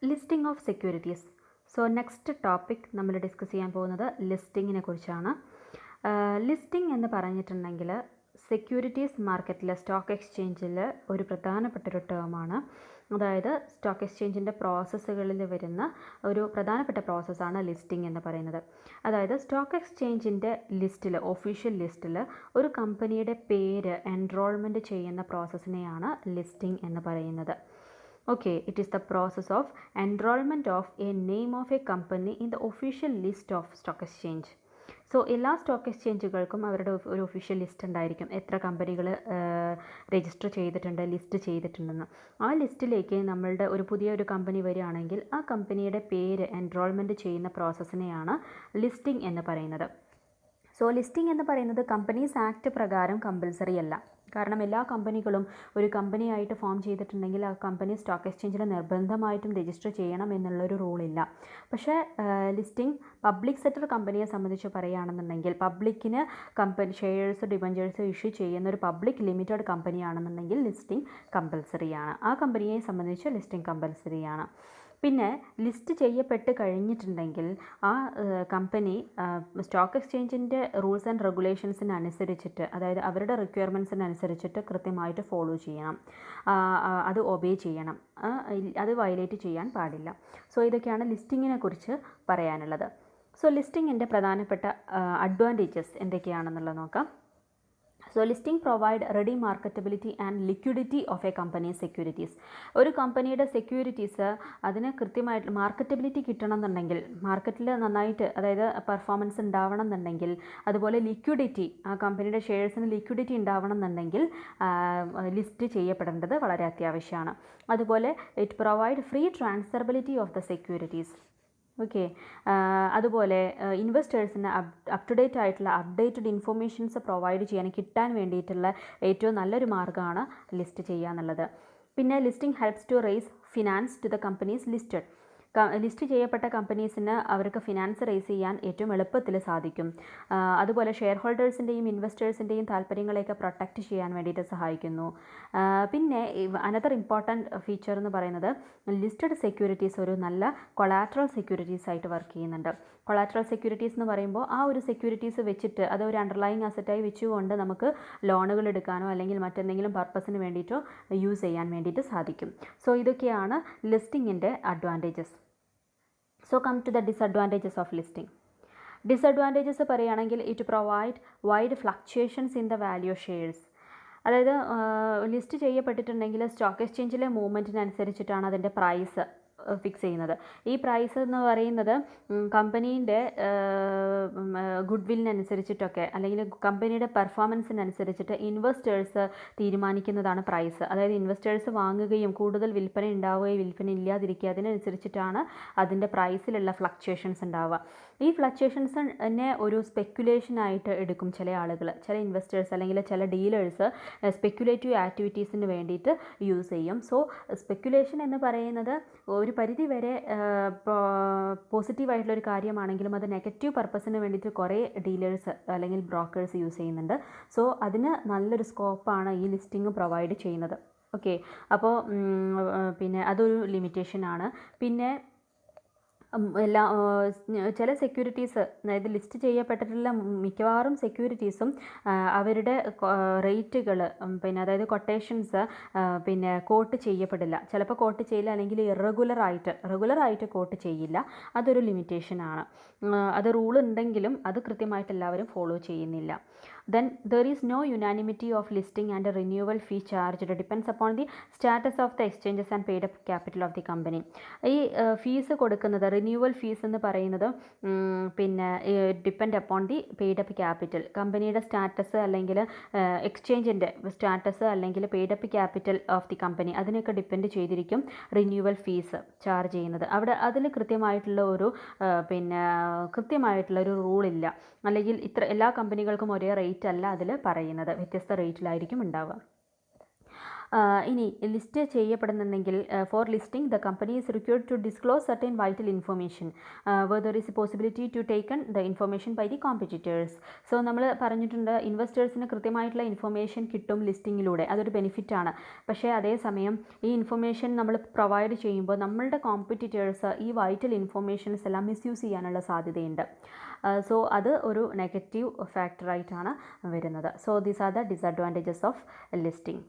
Listing of securities. So next topic നമ്മൾ discuss ചെയ്യാൻ പോകുന്നത് ലിസ്റ്റിങ്ങിനെ കുറിച്ചാണ്. ലിസ്റ്റിംഗ് എന്ന് പറഞ്ഞിട്ടുണ്ടെങ്കിൽ സെക്യൂരിറ്റീസ് മാർക്കറ്റിൽ സ്റ്റോക്ക് എക്സ്ചേഞ്ചിൽ ഒരു പ്രധാനപ്പെട്ടൊരു ടേമാണ്. അതായത് സ്റ്റോക്ക് എക്സ്ചേഞ്ചിൻ്റെ പ്രോസസ്സുകളിൽ വരുന്ന ഒരു പ്രധാനപ്പെട്ട പ്രോസസ്സാണ് ലിസ്റ്റിംഗ് എന്ന് പറയുന്നത്. അതായത് സ്റ്റോക്ക് എക്സ്ചേഞ്ചിൻ്റെ ലിസ്റ്റിൽ, ഒഫീഷ്യൽ ലിസ്റ്റിൽ ഒരു കമ്പനിയുടെ പേര് എൻറോൾമെൻറ്റ് ചെയ്യുന്ന പ്രോസസ്സിനെയാണ് ലിസ്റ്റിംഗ് എന്ന് പറയുന്നത്. Okay, it is the process of enrollment of a name of a company in the official list of stock exchange. So എല്ലാ സ്റ്റോക്ക് എക്സ്ചേഞ്ചുകൾക്കും അവരുടെ ഒരു ഒഫീഷ്യൽ ലിസ്റ്റ് ഉണ്ടായിരിക്കും, എത്ര കമ്പനികൾ രജിസ്റ്റർ ചെയ്തിട്ടുണ്ട്, ലിസ്റ്റ് ചെയ്തിട്ടുണ്ടെന്ന്. ആ ലിസ്റ്റിലേക്ക് നമ്മളുടെ പുതിയ കമ്പനി വരികയാണെങ്കിൽ ആ കമ്പനിയുടെ പേര് എൻറോൾമെൻറ്റ് ചെയ്യുന്ന പ്രോസസ്സിനെയാണ് ലിസ്റ്റിംഗ് എന്ന് പറയുന്നത്. സോ ലിസ്റ്റിംഗ് എന്ന് പറയുന്നത് കമ്പനീസ് ആക്ട് പ്രകാരം കമ്പൽസറി അല്ല. കാരണം എല്ലാ കമ്പനികളും ഒരു കമ്പനിയായിട്ട് ഫോം ചെയ്തിട്ടുണ്ടെങ്കിൽ ആ കമ്പനി സ്റ്റോക്ക് എക്സ്ചേഞ്ചിൽ നിർബന്ധമായിട്ടും രജിസ്റ്റർ ചെയ്യണം എന്നുള്ളൊരു റൂളില്ല. പക്ഷേ ലിസ്റ്റിംഗ് പബ്ലിക് സെക്ടർ കമ്പനിയെ സംബന്ധിച്ച് പറയുകയാണെന്നുണ്ടെങ്കിൽ, പബ്ലിക്കിന് കമ്പനി ഷെയർസ്, ഡിബഞ്ചേഴ്സ് ഇഷ്യൂ ചെയ്യുന്ന ഒരു പബ്ലിക് ലിമിറ്റഡ് കമ്പനിയാണെന്നുണ്ടെങ്കിൽ ലിസ്റ്റിംഗ് കമ്പൽസറിയാണ്. ആ കമ്പനിയെ സംബന്ധിച്ച് ലിസ്റ്റിംഗ് കമ്പൽസറിയാണ്. പിന്നെ ലിസ്റ്റ് ചെയ്യപ്പെട്ട് കഴിഞ്ഞിട്ടുണ്ടെങ്കിൽ ആ കമ്പനി സ്റ്റോക്ക് എക്സ്ചേഞ്ചിൻ്റെ റൂൾസ് ആൻഡ് റെഗുലേഷൻസിനനുസരിച്ചിട്ട്, അതായത് അവരുടെ റിക്വയർമെൻറ്റ്സിനനുസരിച്ചിട്ട് കൃത്യമായിട്ട് ഫോളോ ചെയ്യണം, അത് ഒബേ ചെയ്യണം, അത് വയലേറ്റ് ചെയ്യാൻ പാടില്ല. സോ ഇതൊക്കെയാണ് ലിസ്റ്റിങ്ങിനെ കുറിച്ച് പറയാനുള്ളത്. സോ ലിസ്റ്റിങ്ങിൻ്റെ പ്രധാനപ്പെട്ട അഡ്വാൻറ്റേജസ് എന്തൊക്കെയാണെന്നുള്ളത് നോക്കാം. So listing provide ready marketability and liquidity of A company securities. ഒരു കമ്പനിയുടെ സെക്യൂരിറ്റീസ് അതിന് കൃത്യമായിട്ട് മാർക്കറ്റബിലിറ്റി കിട്ടണം എന്നുണ്ടെങ്കിൽ, മാർക്കറ്റിൽ നന്നായിട്ട്, അതായത് പെർഫോമൻസ് ഉണ്ടാവണം എന്നുണ്ടെങ്കിൽ, അതുപോലെ ലിക്വിഡിറ്റി, ആ കമ്പനിയുടെ ഷെയർസിന് ലിക്വിഡിറ്റി ഉണ്ടാവണം എന്നുണ്ടെങ്കിൽ ലിസ്റ്റ് ചെയ്യപ്പെടേണ്ടത് വളരെ അത്യാവശ്യമാണ്. അതുപോലെ it provide free transferability of the securities. Okay, അതുപോലെ ഇൻവെസ്റ്റേഴ്സിന് അപ് ടു ഡേറ്റ് ആയിട്ടുള്ള അപ്ഡേറ്റഡ് ഇൻഫർമേഷൻസ് പ്രൊവൈഡ് ചെയ്യാൻ കിട്ടാൻ വേണ്ടിയിട്ടുള്ള ഏറ്റവും നല്ലൊരു മാർഗ്ഗമാണ് ലിസ്റ്റ് ചെയ്യുക എന്നുള്ളത്. പിന്നെ listing helps to raise finance to the companies listed. List ചെയ്യപ്പെട്ട കമ്പനീസിന് അവർക്ക് ഫിനാൻസ് റേസ് ചെയ്യാൻ ഏറ്റവും എളുപ്പത്തിൽ സാധിക്കും. അതുപോലെ ഷെയർ ഹോൾഡേഴ്സിൻ്റെയും ഇൻവെസ്റ്റേഴ്സിൻ്റെയും താല്പര്യങ്ങളെയൊക്കെ പ്രൊട്ടക്റ്റ് ചെയ്യാൻ വേണ്ടിയിട്ട് സഹായിക്കുന്നു. പിന്നെ അനദർ ഇമ്പോർട്ടൻറ്റ് ഫീച്ചർ എന്ന് പറയുന്നത് ലിസ്റ്റഡ് സെക്യൂരിറ്റീസ് ഒരു നല്ല കൊളാട്രൽ സെക്യൂരിറ്റീസ് ആയിട്ട് വർക്ക് ചെയ്യുന്നുണ്ട്. കൊളാട്രൽ സെക്യൂരിറ്റീസ് എന്ന് പറയുമ്പോൾ ആ ഒരു സെക്യൂരിറ്റീസ് വെച്ചിട്ട് അത് ഒരു അണ്ടർലൈങ് അസറ്റായി വെച്ചുകൊണ്ട് നമുക്ക് ലോണുകൾ എടുക്കാനോ അല്ലെങ്കിൽ മറ്റെന്തെങ്കിലും പർപ്പസിന് വേണ്ടിയിട്ടോ യൂസ് ചെയ്യാൻ വേണ്ടിയിട്ട് സാധിക്കും. സോ ഇതൊക്കെയാണ് ലിസ്റ്റിങ്ങിൻ്റെ advantages. So come to the disadvantages of listing. Disadvantages പറയുകയാണെങ്കിൽ it provide wide fluctuations in the value of shares. അതായത് ലിസ്റ്റ് ചെയ്യപ്പെട്ടിട്ടുണ്ടെങ്കിൽ സ്റ്റോക്ക് എക്സ്ചേഞ്ചിലെ മൂവ്മെൻറ്റിനനുസരിച്ചിട്ടാണ് അതിൻ്റെ പ്രൈസ് ഫിക്സ് ചെയ്യുന്നത്. ഈ പ്രൈസ് എന്ന് പറയുന്നത് കമ്പനീൻ്റെ ഗുഡ് വില്ലിനനുസരിച്ചിട്ടൊക്കെ അല്ലെങ്കിൽ കമ്പനിയുടെ പെർഫോമൻസിനനുസരിച്ചിട്ട് ഇൻവെസ്റ്റേഴ്സ് തീരുമാനിക്കുന്നതാണ് പ്രൈസ്. അതായത് ഇൻവെസ്റ്റേഴ്സ് വാങ്ങുകയും കൂടുതൽ വിൽപ്പന ഉണ്ടാവുകയും വിൽപ്പന ഇല്ലാതിരിക്കുക, അതിനനുസരിച്ചിട്ടാണ് അതിൻ്റെ പ്രൈസിലുള്ള ഫ്ലക്ച്വേഷൻസ് ഉണ്ടാവുക. ഈ ഫ്ലക്ച്വേഷൻസിനെ ഒരു സ്പെക്കുലേഷനായിട്ട് എടുക്കും ചില ആളുകൾ, ചില ഇൻവെസ്റ്റേഴ്സ് അല്ലെങ്കിൽ ചില ഡീലേഴ്സ് സ്പെക്കുലേറ്റീവ് ആക്ടിവിറ്റീസിന് വേണ്ടിയിട്ട് യൂസ് ചെയ്യും. സോ സ്പെക്കുലേഷൻ എന്ന് പറയുന്നത് ഒരു പരിധി വരെ പോസിറ്റീവായിട്ടുള്ളൊരു കാര്യമാണെങ്കിലും അത് നെഗറ്റീവ് പർപ്പസിന് വേണ്ടിയിട്ട് കുറേ ഡീലേഴ്സ് അല്ലെങ്കിൽ ബ്രോക്കേഴ്സ് യൂസ് ചെയ്യുന്നുണ്ട്. സോ അതിന് നല്ലൊരു സ്കോപ്പാണ് ഈ ലിസ്റ്റിംഗ് പ്രൊവൈഡ് ചെയ്യുന്നത്. ഓക്കെ, അപ്പോൾ പിന്നെ അതൊരു ലിമിറ്റേഷനാണ്. പിന്നെ ചില സെക്യൂരിറ്റീസ്, അതായത് ലിസ്റ്റ് ചെയ്യപ്പെട്ടിട്ടുള്ള മിക്കവാറും സെക്യൂരിറ്റീസും അവരുടെ റേറ്റുകൾ, പിന്നെ അതായത് കൊട്ടേഷൻസ് പിന്നെ കോട്ട് ചെയ്യപ്പെടില്ല. ചിലപ്പോൾ കോട്ട് ചെയ്യില്ല, അല്ലെങ്കിൽ റെഗുലറായിട്ട് കോട്ട് ചെയ്യില്ല. അതൊരു ലിമിറ്റേഷനാണ്. അത് റൂൾ ഉണ്ടെങ്കിലും അത് കൃത്യമായിട്ട് എല്ലാവരും ഫോളോ ചെയ്യുന്നില്ല. Then there is no unanimity of listing and a renewal fee charged. It depends upon the status of the exchanges and paid up capital of the company. ഈ ഫീസ് കൊടുക്കുന്നത്, റിന്യൂവൽ ഫീസ് എന്ന് പറയുന്നത് പിന്നെ depend upon the paid up capital, കമ്പനിയുടെ status അല്ലെങ്കിൽ എക്സ്ചേഞ്ചിൻ്റെ status അല്ലെങ്കിൽ paid up capital of the company, അതിനൊക്കെ depend ചെയ്തിരിക്കും റിന്യൂവൽ ഫീസ് ചാർജ് ചെയ്യുന്നത്. അവിടെ അതിൽ കൃത്യമായിട്ടുള്ളൊരു റൂളില്ല, അല്ലെങ്കിൽ എല്ലാ കമ്പനികൾക്കും ഒരേ റേറ്റ് അല്ല അതിൽ പറയുന്നത്, വ്യത്യസ്ത റേറ്റിലായിരിക്കും ഉണ്ടാവുക. ഇനി ലിസ്റ്റ് ചെയ്യപ്പെടുന്നുണ്ടെങ്കിൽ for listing the company is required to disclose certain vital information there is a possibility to taken the information by the competitors. So നമ്മൾ പറഞ്ഞിട്ടുണ്ട് ഇൻവെസ്റ്റേഴ്സിന് കൃത്യമായിട്ടുള്ള ഇൻഫർമേഷൻ കിട്ടും ലിസ്റ്റിങ്ങിലൂടെ, അതൊരു ബെനിഫിറ്റാണ്. പക്ഷേ അതേസമയം ഈ ഇൻഫർമേഷൻ നമ്മൾ പ്രൊവൈഡ് ചെയ്യുമ്പോൾ നമ്മളുടെ കോമ്പറ്റീറ്റേഴ്സ് ഈ വൈറ്റൽ ഇൻഫർമേഷൻസ് എല്ലാം മിസ്യൂസ് ചെയ്യാനുള്ള സാധ്യതയുണ്ട്. സോ അത് ഒരു നെഗറ്റീവ് ഫാക്ടറായിട്ടാണ് വരുന്നത്. So these are the disadvantages of listing.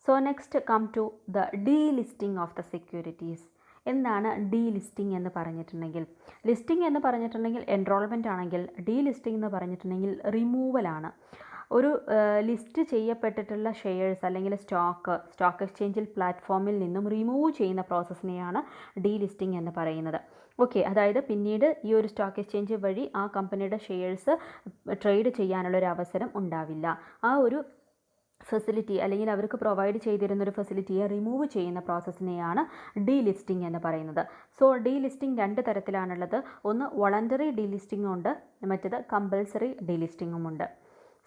So next come to the delisting of the securities. എന്താണ് ഡീലിസ്റ്റിംഗ് എന്ന് പറഞ്ഞിട്ടുണ്ടെങ്കിൽ? ലിസ്റ്റിംഗ് എന്ന് പറഞ്ഞിട്ടുണ്ടെങ്കിൽ എൻറോൾമെൻ്റ് ആണെങ്കിൽ, ഡീലിസ്റ്റിംഗ് എന്ന് പറഞ്ഞിട്ടുണ്ടെങ്കിൽ റിമൂവലാണ്. ഒരു ലിസ്റ്റ് ചെയ്യപ്പെട്ടിട്ടുള്ള ഷെയർസ് അല്ലെങ്കിൽ സ്റ്റോക്ക് എക്സ്ചേഞ്ചിൽ പ്ലാറ്റ്ഫോമിൽ നിന്നും റിമൂവ് ചെയ്യുന്ന പ്രോസസ്സിനെയാണ് ഡീലിസ്റ്റിംഗ് എന്ന് പറയുന്നത്. ഓക്കെ, അതായത് പിന്നീട് ഈ ഒരു സ്റ്റോക്ക് എക്സ്ചേഞ്ച് വഴി ആ കമ്പനിയുടെ ഷെയർസ് ട്രേഡ് ചെയ്യാനുള്ളൊരു അവസരം ഉണ്ടാവില്ല. ആ ഒരു ഫെസിലിറ്റി അല്ലെങ്കിൽ അവർക്ക് പ്രൊവൈഡ് ചെയ്തിരുന്നൊരു ഫെസിലിറ്റിയെ റിമൂവ് ചെയ്യുന്ന പ്രോസസ്സിനെയാണ് ഡീലിസ്റ്റിംഗ് എന്ന് പറയുന്നത്. സോ ഡീലിസ്റ്റിംഗ് രണ്ട് തരത്തിലാണുള്ളത്. ഒന്ന് വോളണ്ടറി ഡീലിസ്റ്റിംഗും ഉണ്ട്, മറ്റേത് കമ്പൽസറി ഡീലിസ്റ്റിംഗും ഉണ്ട്.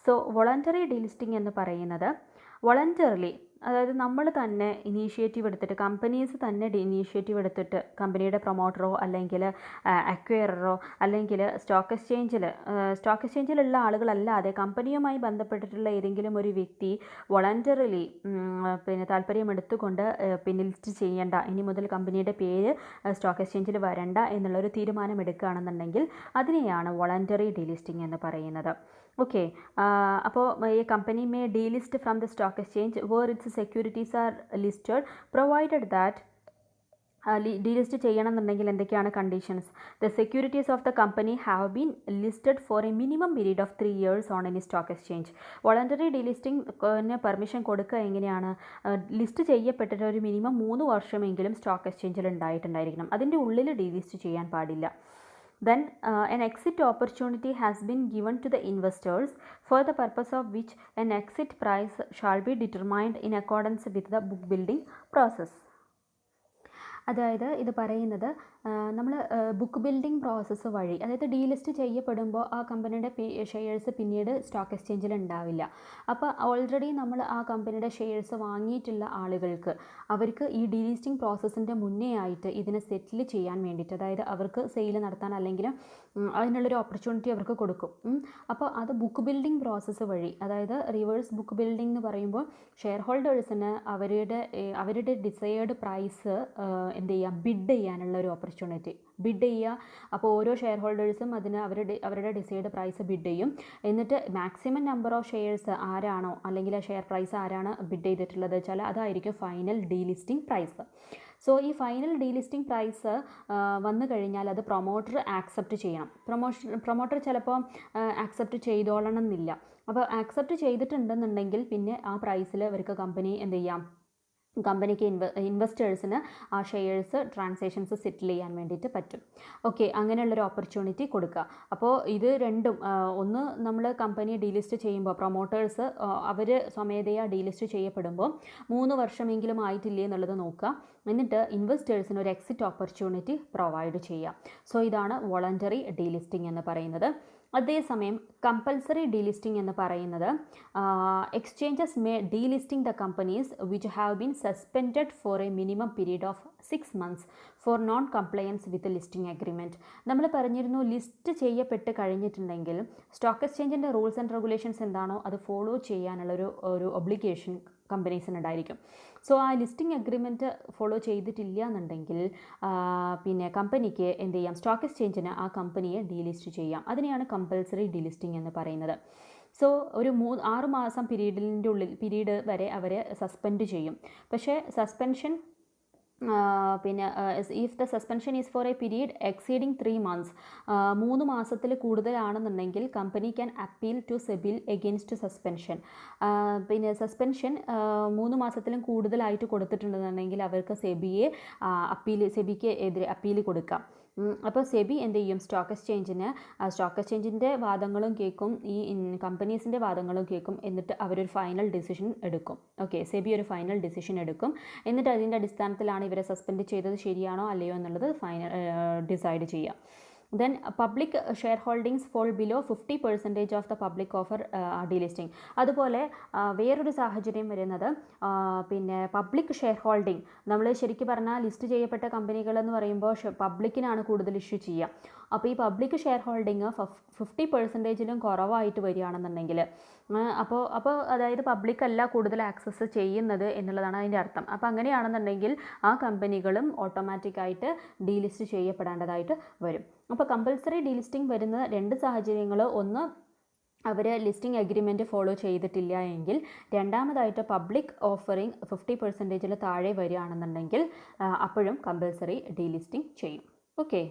സോ വോളണ്ടറി ഡീലിസ്റ്റിംഗ് എന്ന് പറയുന്നത് വോളണ്ടറിലി, അതായത് നമ്മൾ തന്നെ ഇനീഷ്യേറ്റീവ് എടുത്തിട്ട്, കമ്പനീസ് തന്നെ ഇനീഷ്യേറ്റീവ് എടുത്തിട്ട്, കമ്പനിയുടെ പ്രൊമോട്ടറോ അല്ലെങ്കിൽ അക്വയറോ അല്ലെങ്കിൽ സ്റ്റോക്ക് എക്സ്ചേഞ്ചിലുള്ള ആളുകളല്ലാതെ കമ്പനിയുമായി ബന്ധപ്പെട്ടിട്ടുള്ള ഏതെങ്കിലും ഒരു വ്യക്തി വോളണ്ടറിലി താല്പര്യമെടുത്തുകൊണ്ട് ലിസ്റ്റ് ചെയ്യേണ്ട, ഇനി മുതൽ കമ്പനിയുടെ പേര് സ്റ്റോക്ക് എക്സ്ചേഞ്ചിൽ വരണ്ട എന്നുള്ളൊരു തീരുമാനം എടുക്കുകയാണെന്നുണ്ടെങ്കിൽ അതിനെയാണ് വോളണ്ടറി ഡീലിസ്റ്റിംഗ് എന്ന് പറയുന്നത്. ഓക്കെ, അപ്പോൾ ഈ company may delist from the stock exchange where its securities are listed provided that. Delist ചെയ്യണമെന്നുണ്ടെങ്കിൽ എന്തൊക്കെയാണ് conditions? The securities of the company have been listed for a minimum period of 3 years on any stock exchange. Voluntary delisting permission കൊടുക്കുക എങ്ങനെയാണ്? List ചെയ്യപ്പെട്ടിട്ട് ഒരു minimum 3 വർഷമെങ്കിലും stock എക്സ്ചേഞ്ചിൽ ഉണ്ടായിട്ടുണ്ടായിരിക്കണം. അതിൻ്റെ ഉള്ളിൽ delist ചെയ്യാൻ പാടില്ല. Then an exit opportunity has been given to the investors for the purpose of which an exit price shall be determined in accordance with the book building process. അതായത് ഇത് പറയുന്നത് നമ്മൾ ബുക്ക് ബിൽഡിംഗ് പ്രോസസ്സ് വഴി, അതായത് delist ചെയ്യപ്പെടുമ്പോൾ ആ കമ്പനിയുടെ shares പിന്നീട് സ്റ്റോക്ക് എക്സ്ചേഞ്ചിൽ ഉണ്ടാവില്ല. അപ്പോൾ ഓൾറെഡി നമ്മൾ ആ കമ്പനിയുടെ ഷെയർസ് വാങ്ങിയിട്ടുള്ള ആളുകൾക്ക് അവർക്ക് ഈ ഡീലിസ്റ്റിംഗ് പ്രോസസ്സിൻ്റെ മുന്നേ ആയിട്ട് ഇതിനെ സെറ്റിൽ ചെയ്യാൻ വേണ്ടിയിട്ട്, അതായത് അവർക്ക് സെയിൽ നടത്താൻ അല്ലെങ്കിൽ അതിനുള്ളൊരു ഓപ്പർച്യൂണിറ്റി അവർക്ക് കൊടുക്കും. അപ്പോൾ അത് ബുക്ക് ബിൽഡിംഗ് പ്രോസസ്സ് വഴി, അതായത് റിവേഴ്സ് ബുക്ക് ബിൽഡിംഗ് എന്ന് പറയുമ്പോൾ ഷെയർ ഹോൾഡേഴ്സിന് അവരുടെ ഡിസയേർഡ് പ്രൈസ് എന്ത് ചെയ്യുക, ബിഡ് ചെയ്യാനുള്ള ഒരു ഓപ്പർച്യൂണിറ്റി, ബിഡ് ചെയ്യുക. അപ്പോൾ ഓരോ ഷെയർ ഹോൾഡേഴ്സും അതിന് അവരുടെ ഡിസൈഡ് പ്രൈസ് ബിഡ് ചെയ്യും. എന്നിട്ട് മാക്സിമം നമ്പർ ഓഫ് ഷെയർസ് ആരാണോ അല്ലെങ്കിൽ ഷെയർ പ്രൈസ് ആരാണ് ബിഡ് ചെയ്തിട്ടുള്ളത് വെച്ചാൽ അതായിരിക്കും ഫൈനൽ ഡീലിസ്റ്റിംഗ് പ്രൈസ്. സോ ഈ ഫൈനൽ ഡീലിസ്റ്റിംഗ് പ്രൈസ് വന്നു കഴിഞ്ഞാൽ അത് പ്രൊമോട്ടർ ആക്സെപ്റ്റ് ചെയ്യണം. പ്രൊമോട്ടർ ചിലപ്പോൾ ആക്സെപ്റ്റ് ചെയ്തോളണം എന്നില്ല. അപ്പോൾ ആക്സെപ്റ്റ് ചെയ്തിട്ടുണ്ടെന്നുണ്ടെങ്കിൽ പിന്നെ ആ പ്രൈസിൽ അവർക്ക് കമ്പനി എന്ത് ചെയ്യാം, കമ്പനിക്ക് ഇൻവെസ്റ്റേഴ്സിന് ആ ഷെയർസ് ട്രാൻസാക്ഷൻസ് സെറ്റിൽ ചെയ്യാൻ വേണ്ടിയിട്ട് പറ്റും. ഓക്കെ, അങ്ങനെയുള്ളൊരു ഓപ്പർച്യൂണിറ്റി കൊടുക്കുക. അപ്പോൾ ഇത് രണ്ടും, ഒന്ന് നമ്മൾ കമ്പനി ഡീലിസ്റ്റ് ചെയ്യുമ്പോൾ പ്രൊമോട്ടേഴ്സ് അവർ സ്വമേധയാ ഡീലിസ്റ്റ് ചെയ്യപ്പെടുമ്പോൾ 3 വർഷമെങ്കിലും ആയിട്ടില്ലേ എന്നുള്ളത് നോക്കുക. എന്നിട്ട് ഇൻവെസ്റ്റേഴ്സിന് ഒരു എക്സിറ്റ് ഓപ്പർച്യൂണിറ്റി പ്രൊവൈഡ് ചെയ്യുക. സോ ഇതാണ് വോളണ്ടറി ഡീലിസ്റ്റിംഗ് എന്ന് പറയുന്നത്. അതേസമയം കമ്പൽസറി ഡീലിസ്റ്റിംഗ് എന്ന് പറയുന്നത് exchanges may delisting the companies which have been suspended for a minimum period of 6 months for non compliance with listing agreement. നമ്മൾ പറഞ്ഞിരുന്നു ലിസ്റ്റ് ചെയ്യപ്പെട്ട് കഴിഞ്ഞിട്ടുണ്ടെങ്കിൽ സ്റ്റോക്ക് എക്സ്ചേഞ്ചിൻ്റെ റൂൾസ് ആൻഡ് റെഗുലേഷൻസ് എന്താണോ അത് ഫോളോ ചെയ്യാനുള്ളൊരു ഒബ്ലിഗേഷൻ കമ്പനീസിനുണ്ടായിരിക്കും. സോ ആ ലിസ്റ്റിംഗ് അഗ്രിമെൻറ്റ് ഫോളോ ചെയ്തിട്ടില്ല എന്നുണ്ടെങ്കിൽ പിന്നെ കമ്പനിക്ക് എന്ത് ചെയ്യാം, സ്റ്റോക്ക് എക്സ്ചേഞ്ചിന് ആ കമ്പനിയെ ഡീലിസ്റ്റ് ചെയ്യാം. അതിനെയാണ് കമ്പൽസറി ഡീലിസ്റ്റിംഗ് എന്ന് പറയുന്നത്. സോ ഒരു 6 മാസം പീരീഡ് വരെ അവരെ സസ്പെൻഡ് ചെയ്യും. പക്ഷേ suspension if the suspension is for a period exceeding 3 months, 3 മാസത്തിൽ കൂടുതലാണെന്നുണ്ടെങ്കിൽ കമ്പനി ക്യാൻ അപ്പീൽ ടു സെബിൽ എഗെയിൻസ്റ്റ് സസ്പെൻഷൻ. സസ്പെൻഷൻ 3 മാസത്തിലും കൂടുതലായിട്ട് കൊടുത്തിട്ടുണ്ടെന്നുണ്ടെങ്കിൽ അവർക്ക് സെബിക്ക് എതിരെ അപ്പീൽ കൊടുക്കാം. അപ്പോൾ സെബി എന്ത് ചെയ്യും, സ്റ്റോക്ക് എക്സ്ചേഞ്ചിൻ്റെ വാദങ്ങളും കേൾക്കും, ഈ കമ്പനീസിൻ്റെ വാദങ്ങളും കേൾക്കും. എന്നിട്ട് അവരൊരു ഫൈനൽ ഡിസിഷൻ എടുക്കും. ഓക്കെ, സെബി ഒരു ഫൈനൽ ഡിസിഷൻ എടുക്കും. എന്നിട്ട് അതിൻ്റെ അടിസ്ഥാനത്തിലാണ് ഇവരെ സസ്പെൻഡ് ചെയ്തത് ശരിയാണോ അല്ലയോ എന്നുള്ളത് ഡിസൈഡ് ചെയ്യുക. Then public share holdings fall below 50% of the public offer delisting. അതുപോലെ വേറൊരു സാഹചര്യം വരുന്നത് പിന്നെ പബ്ലിക് ഷെയർ ഹോൾഡിംഗ്, നമ്മൾ ശരിക്കും പറഞ്ഞാൽ ലിസ്റ്റ് ചെയ്യപ്പെട്ട കമ്പനികൾ എന്ന് പറയുമ്പോൾ പബ്ലിക്കിനാണ് കൂടുതൽ ഇഷ്യൂ ചെയ്യുക. അപ്പോൾ ഈ പബ്ലിക് ഷെയർ ഹോൾഡിങ് 50%ലും കുറവായിട്ട് വരികയാണെന്നുണ്ടെങ്കിൽ അപ്പോൾ അതായത് പബ്ലിക് അല്ല കൂടുതൽ ആക്സസ് ചെയ്യുന്നത് എന്നുള്ളതാണ് അതിൻ്റെ അർത്ഥം. അപ്പോൾ അങ്ങനെയാണെന്നുണ്ടെങ്കിൽ ആ കമ്പനികളും ഓട്ടോമാറ്റിക്കായിട്ട് ഡീലിസ്റ്റ് ചെയ്യപ്പെടേണ്ടതായിട്ട് വരും. അപ്പോൾ കമ്പൽസറി ഡീലിസ്റ്റിംഗ് വരുന്ന രണ്ട് സാഹചര്യങ്ങൾ, ഒന്ന് അവർ ലിസ്റ്റിംഗ് അഗ്രിമെൻറ്റ് ഫോളോ ചെയ്തിട്ടില്ല എങ്കിൽ, രണ്ടാമതായിട്ട് പബ്ലിക് ഓഫറിങ് 50%ൽ താഴെ വരികയാണെന്നുണ്ടെങ്കിൽ അപ്പോഴും കമ്പൽസറി ഡീലിസ്റ്റിംഗ് ചെയ്യും. ഓക്കെ.